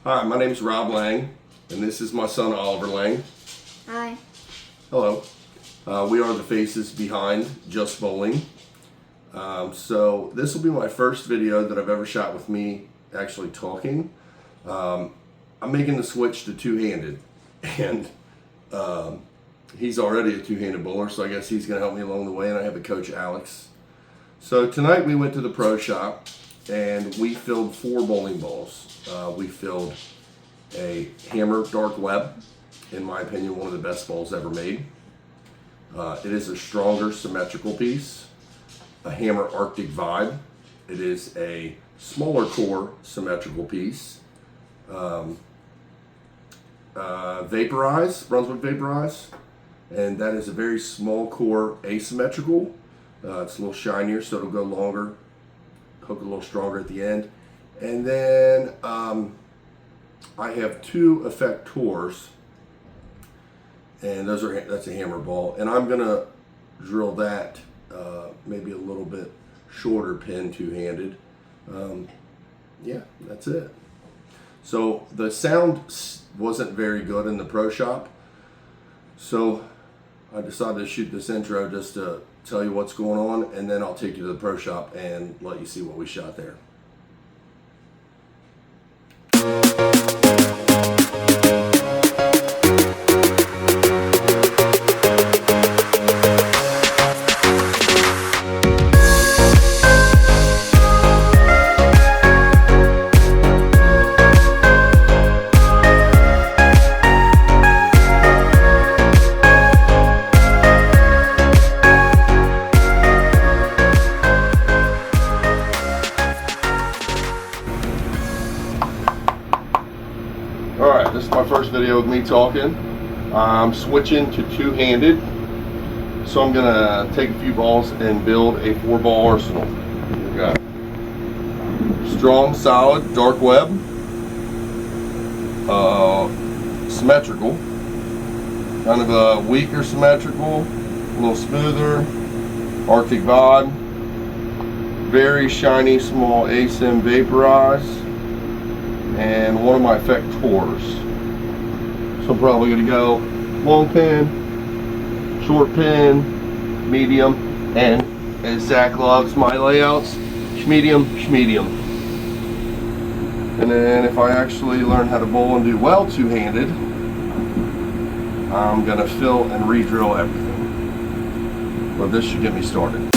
Hi, my name is Rob Lang, and this is my son Oliver Lang. Hi. Hello. We are the faces behind Just Bowling. So this will be my first video that I've ever shot with me actually talking. I'm making the switch to two-handed, and he's already a two-handed bowler, so I guess he's going to help me along the way, and I have a coach, Alex. So tonight we went to the pro shop, and we filled 4 bowling balls. We filled a Hammer Dark Web, in my opinion, one of the best balls ever made. It is a stronger symmetrical piece. A Hammer Arctic Vibe. It is a smaller core symmetrical piece. Vaporize, Brunswick Vaporize, and that is a very small core asymmetrical. It's a little shinier, so it'll go longer, hook a little stronger at the end. And then I have 2 effectors, and that's a hammer ball, and I'm gonna drill that maybe a little bit shorter pin two-handed. Yeah, that's it. So the sound wasn't very good in the pro shop, so I decided to shoot this intro just to tell you what's going on, and then I'll take you to the pro shop and let you see what we shot there. Alright, this is my first video with me talking. I'm switching to two-handed, so I'm going to take a few balls and build a 4-ball arsenal. We got strong, solid, dark web, symmetrical, kind of a weaker symmetrical, a little smoother, Arctic Vibe, very shiny small ASIM Vaporize, and one of my effectors. So I'm probably going to go long pin, short pin, medium, and as Zach loves my layouts, schmedium. And then if I actually learn how to bowl and do well two-handed, I'm going to fill and re-drill everything. But this should get me started.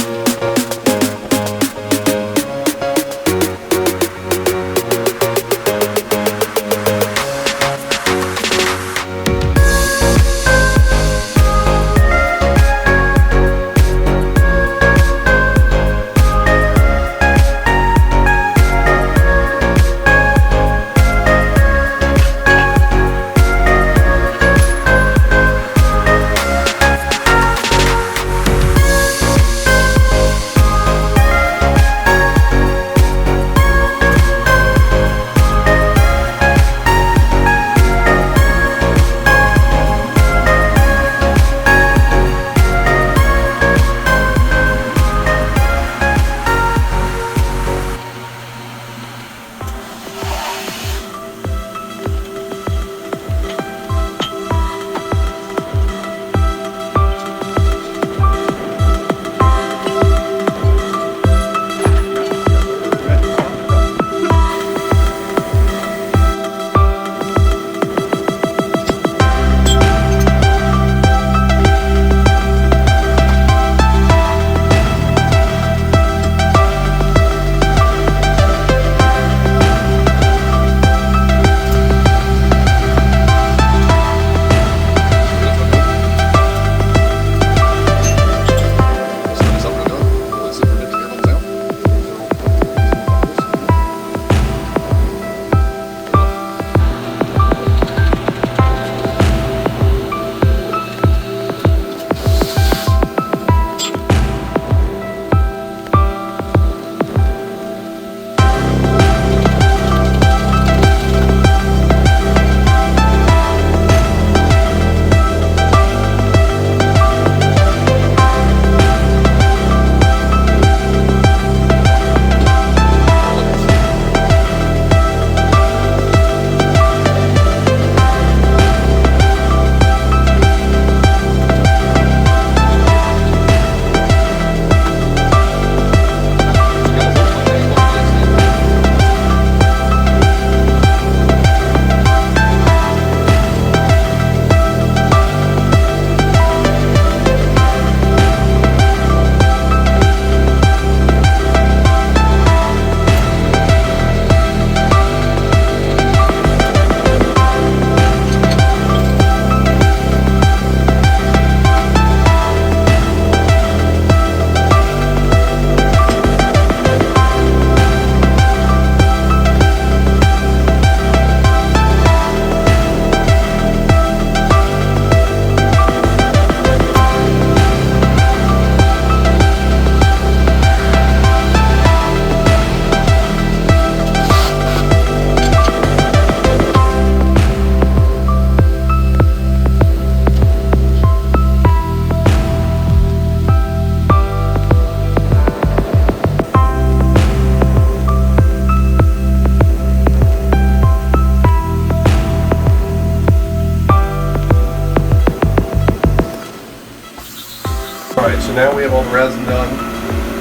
now we have all the resin done.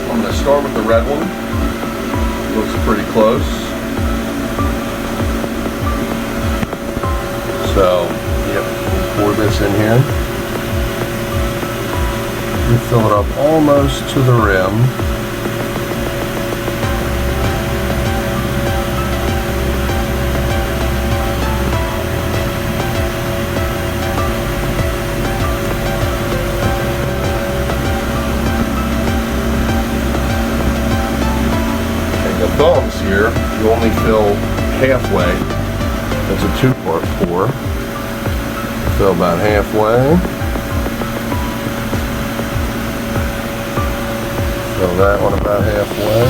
I'm going to start with the red one. Looks pretty close. So, yep, pour this in here. You fill it up almost to the rim. Thumbs here, you only fill halfway. It's a 2-part pour. Fill about halfway. Fill that one about halfway.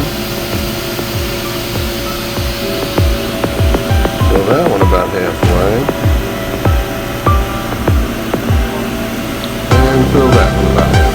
Fill that one about halfway. And fill that one about halfway.